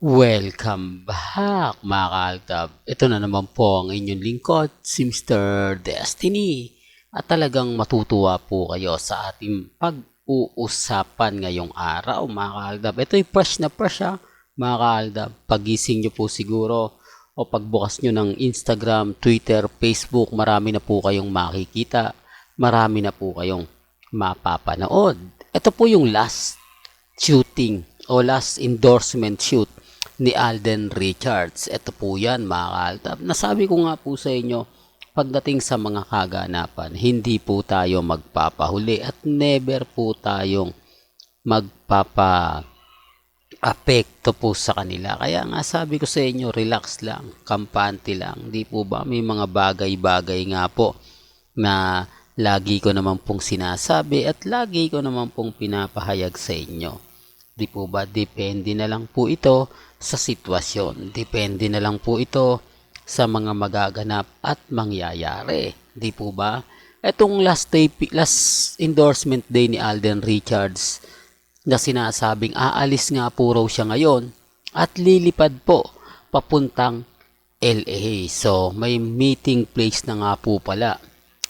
Welcome back mga kaaltab. Ito na naman po ang inyong lingkod, si Mr. Destiny. At talagang matutuwa po kayo sa ating pag-uusapan ngayong araw mga kaaltab. Ito'y fresh na fresh mga kaaltab. Pagising nyo po siguro o pagbukas nyo ng Instagram, Twitter, Facebook, marami na po kayong makikita. Marami na po kayong mapapanood. Ito po yung last shooting o last endorsement shoot ni Alden Richards. Ito po yan mga kaaltab. Nasabi ko nga po sa inyo, pagdating sa mga kaganapan, hindi po tayo magpapahuli at never po tayong magpapa-apekto po sa kanila. Kaya nga sabi ko sa inyo, relax lang, kampante lang. Di po ba may mga bagay-bagay nga po na lagi ko naman pong sinasabi at lagi ko naman pong pinapahayag sa inyo. Di po ba? Depende na lang po ito sa sitwasyon. Depende na lang po ito sa mga magaganap at mangyayari. Di po ba? Etong last endorsement day ni Alden Richards na sinasabing aalis nga po raw siya ngayon at lilipad po papuntang LA. So, may meeting place na nga po pala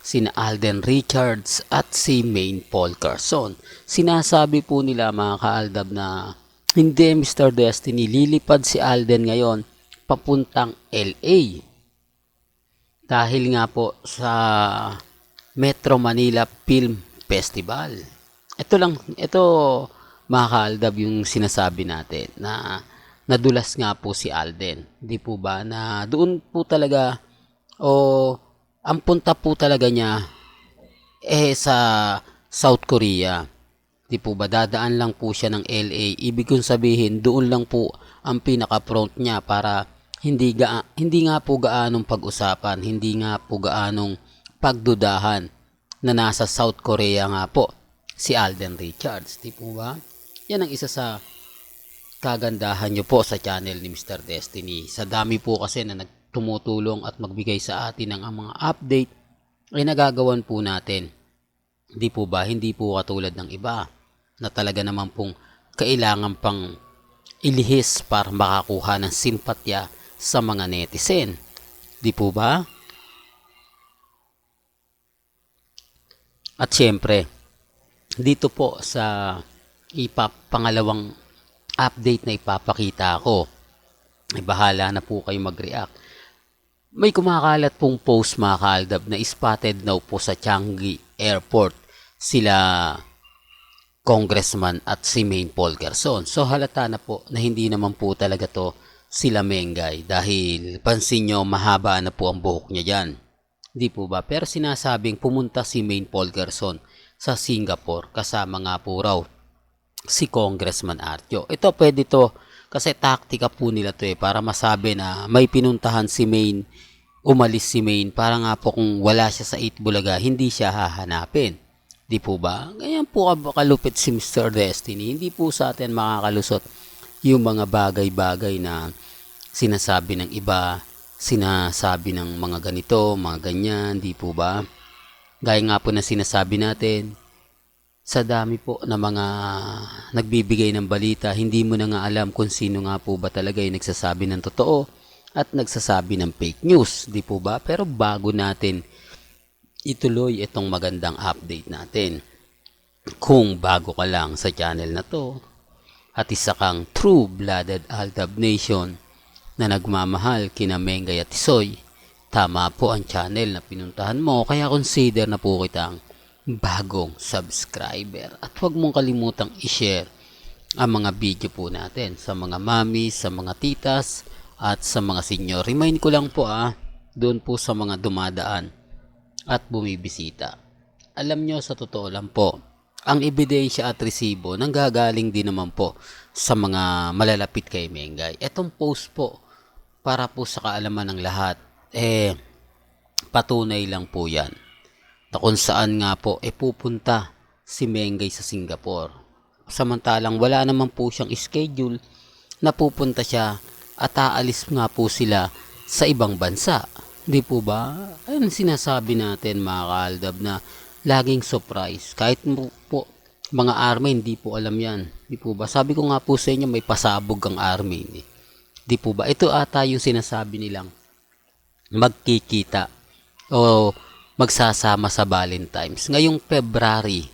sina Alden Richards at si Maine Paul Carson. Sinasabi po nila mga kaaldab na hindi Mr. Destiny, lilipad si Alden ngayon papuntang LA. Dahil nga po sa Metro Manila Film Festival. Ito mga kaaldab yung sinasabi natin na nadulas nga po si Alden. Di po ba na doon po talaga ang punta po talaga niya sa South Korea. Di po ba dadaan lang po siya ng LA. Ibig kong sabihin doon lang po ang pinaka-front niya para hindi nga po gaanong pag-usapan, hindi nga po gaanong pagdudahan na nasa South Korea nga po si Alden Richards. Di po ba? Yan ang isa sa kagandahan nyo po sa channel ni Mr. Destiny. Sa dami po kasi na tumutulong at magbigay sa atin ng mga update ay nagagawan po natin. Di po ba? Hindi po katulad ng iba na talaga naman pong kailangan pang ilihis para makakuha ng simpatya sa mga netizen. Di po ba? At syempre, dito po sa pangalawang update na ipapakita ko, ay bahala na po kayo mag-react. May kumakalat pong post mga kaaldab na spotted daw po sa Changi Airport sila Congressman at si Maine Paul Carson. So halata na po na hindi naman po talaga to sila Mengay dahil pansin nyo mahaba na po ang buhok niya dyan. Di po ba? Pero sinasabing pumunta si Maine Paul Carson sa Singapore kasama nga po raw si Congressman Artio. Ito pwede to kasi taktika po nila to para masabi na may pinuntahan si Maine, umalis si Maine para nga po kung wala siya sa Itbulaga, hindi siya hahanapin. Di po ba? Ganyan po kalupit si Mr. Destiny. Hindi po sa atin makakalusot yung mga bagay-bagay na sinasabi ng iba, sinasabi ng mga ganito, mga ganyan, di po ba? Gaya nga po na sinasabi natin, sa dami po na mga nagbibigay ng balita, hindi mo na nga alam kung sino nga po ba talaga yung nagsasabi ng totoo at nagsasabi ng fake news, di po ba? Pero bago natin ituloy itong magandang update natin, kung bago ka lang sa channel na to at isa kang true-blooded Aldab Nation na nagmamahal kina Mengay at Tisoy, tama po ang channel na pinuntahan mo, kaya consider na po kitang bagong subscriber at huwag mong kalimutang i-share ang mga video po natin sa mga mami, sa mga titas at sa mga senior. Remind ko lang po doon po sa mga dumadaan at bumibisita. Alam nyo, sa totoo lang po, ang ebidensya at resibo nanggagaling din naman po sa mga malalapit kay Mengay. Etong post po para po sa kaalaman ng lahat, patunay lang po yan na kung saan nga po pupunta si Mengay sa Singapore. Samantalang wala naman po siyang schedule na pupunta siya at aalis nga po sila sa ibang bansa. Di po ba? Ayun sinasabi natin mga kaaldab na laging surprise. Kahit po mga army hindi po alam yan. Di po ba? Sabi ko nga po sa inyo may pasabog ang army. Di po ba? Ito ata yung sinasabi nilang magkikita o magsasama sa Valentine's. Ngayong February,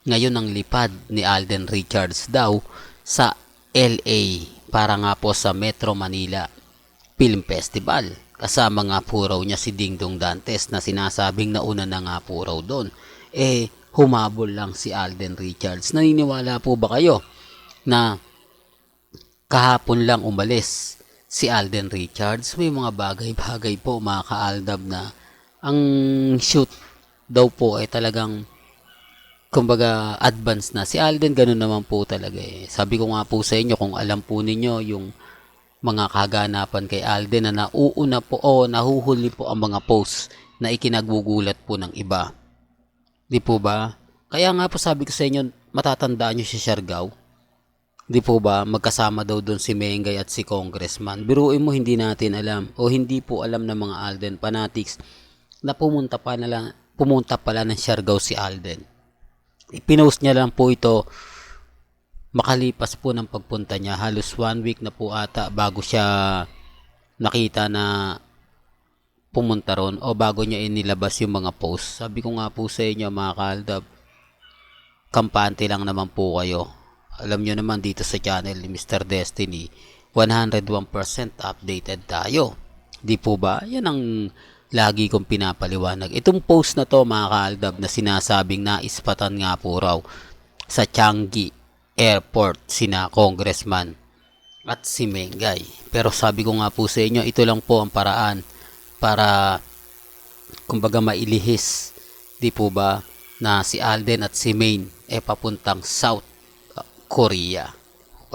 ngayon ang lipad ni Alden Richards daw sa LA para nga po sa Metro Manila Film Festival. Kasama nga po raw niya si Dingdong Dantes na sinasabing nauna na nga po raw doon. Humabol lang si Alden Richards. Naniniwala po ba kayo na kahapon lang umalis si Alden Richards? May mga bagay-bagay po mga kaaldab na ang shoot daw po ay talagang kumbaga advance na. Si Alden ganun naman po talaga Sabi ko nga po sa inyo, kung alam po ninyo yung mga kaganapan kay Alden na nauuna po o nahuhuli po ang mga posts na ikinaggugulat po ng iba. Di po ba? Kaya nga po sabi ko sa inyo, matatandaan nyo si Siargao. Di po ba? Magkasama daw doon si Mengay at si Congressman. Biruin mo, hindi natin alam o hindi po alam ng mga Alden fanatics na pumunta pala ng Siargao si Alden. Ipinost niya lang po ito makalipas po ng pagpunta niya. Halos 1 week na po ata bago siya nakita na pumunta ron o bago niya inilabas yung mga post. Sabi ko nga po sa inyo mga kaaldab, kampante lang naman po kayo. Alam nyo naman dito sa channel ni Mr. Destiny, 101% updated tayo. Di po ba? Yan ang lagi kong pinapaliwanag. Itong post na to mga kaaldab na sinasabing naispatan nga po raw sa Changi Airport sina Congressman at si Mengay. Pero sabi ko nga po sa inyo, ito lang po ang paraan para kumbaga mailihis, di po ba, na si Alden at si Maine papuntang South Korea.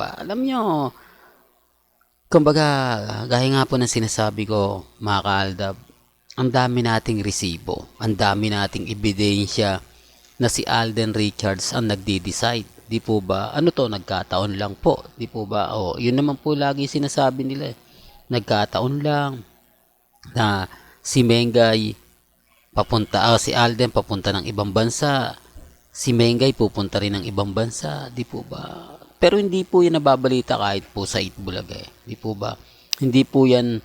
Alam nyo, kumbaga gaya nga po ng sinasabi ko mga kaaldab, ang dami nating resibo, ang dami nating ebidensya na si Alden Richards ang nagde-decide. Di po ba? Ano to? Nagkataon lang po. Di po ba? Yun naman po lagi sinasabi nila. Nagkataon lang na si Mengay si Alden papunta ng ibang bansa. Si Mengay pupunta rin ng ibang bansa. Di po ba? Pero hindi po yan nababalita kahit po sa Itbulaga Di po ba? Hindi po yan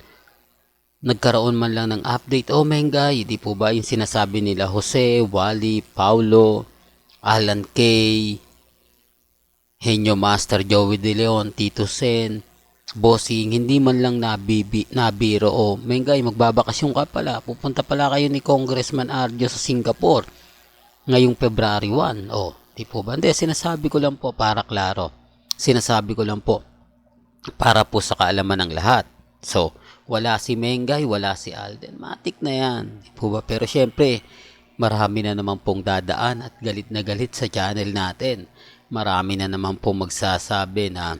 nagkaroon man lang ng update. Mengay, di po ba yung sinasabi nila Jose, Wally, Paulo, Alan Kay, Henyo Master, Joey De Leon, Tito Sen, Bossing, hindi man lang nabiro. Mengay, magbabakasyon ka pala. Pupunta pala kayo ni Congressman Arjo sa Singapore ngayong February 1. Di po ba? Hindi, sinasabi ko lang po para klaro. Sinasabi ko lang po para po sa kaalaman ng lahat. So, wala si Mengay, wala si Alden. Matik na yan. Di po ba? Pero syempre, marami na naman pong dadaan at galit na galit sa channel natin. Marami na naman pong magsasabi na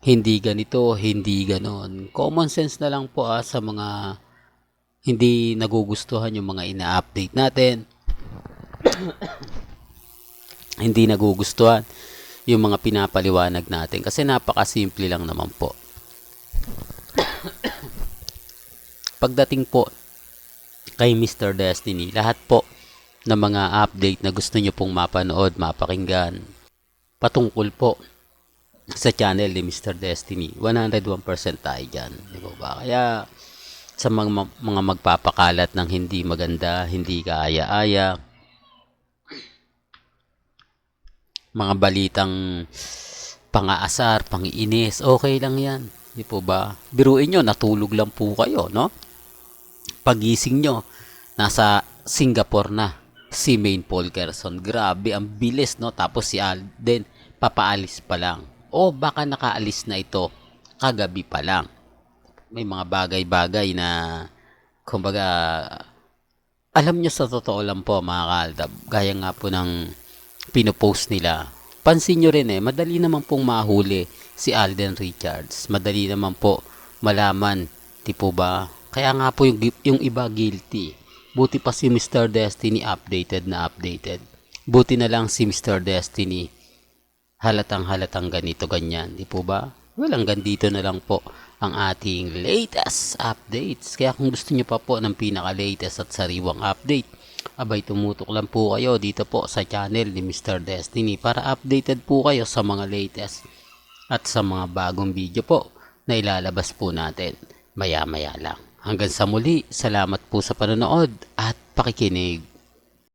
hindi ganito, hindi ganon. Common sense na lang po sa mga hindi nagugustuhan yung mga ina-update natin. Hindi nagugustuhan yung mga pinapaliwanag natin. Kasi napakasimple lang naman po. Pagdating po kay Mr. Destiny, lahat po ng mga update na gusto nyo pong mapanood, mapakinggan, patungkol po sa channel ni Mr. Destiny, 101% tayo dyan. Di ba? Kaya sa mga magpapakalat ng hindi maganda, hindi kaaya-aya, mga balitang pang-aasar, pang-iinis, okay lang yan. Di po ba? Biruin nyo, natulog lang po kayo, no? Pagising nyo, nasa Singapore na si Maine Polkerson. Grabe, ang bilis, no? Tapos si Alden, papaalis pa lang. O baka nakaalis na ito kagabi pa lang. May mga bagay-bagay na, kumbaga, alam nyo sa totoo lang po, mga kaaldab, gaya nga po ng pinopost nila. Pansin nyo rin madali naman pong mahuli si Alden Richards. Madali naman po malaman, di po ba? Kaya nga po yung iba guilty. Buti pa si Mr. Destiny updated na updated. Buti na lang si Mr. Destiny halatang ganito ganyan, di po ba? Well, hanggang dito na lang po ang ating latest updates. Kaya kung gusto nyo pa po ng pinaka-latest at sariwang update, abay tumutok lang po kayo dito po sa channel ni Mr. Destiny para updated po kayo sa mga latest at sa mga bagong video po na ilalabas po natin maya-maya lang. Hanggang sa muli, salamat po sa panonood at pakikinig.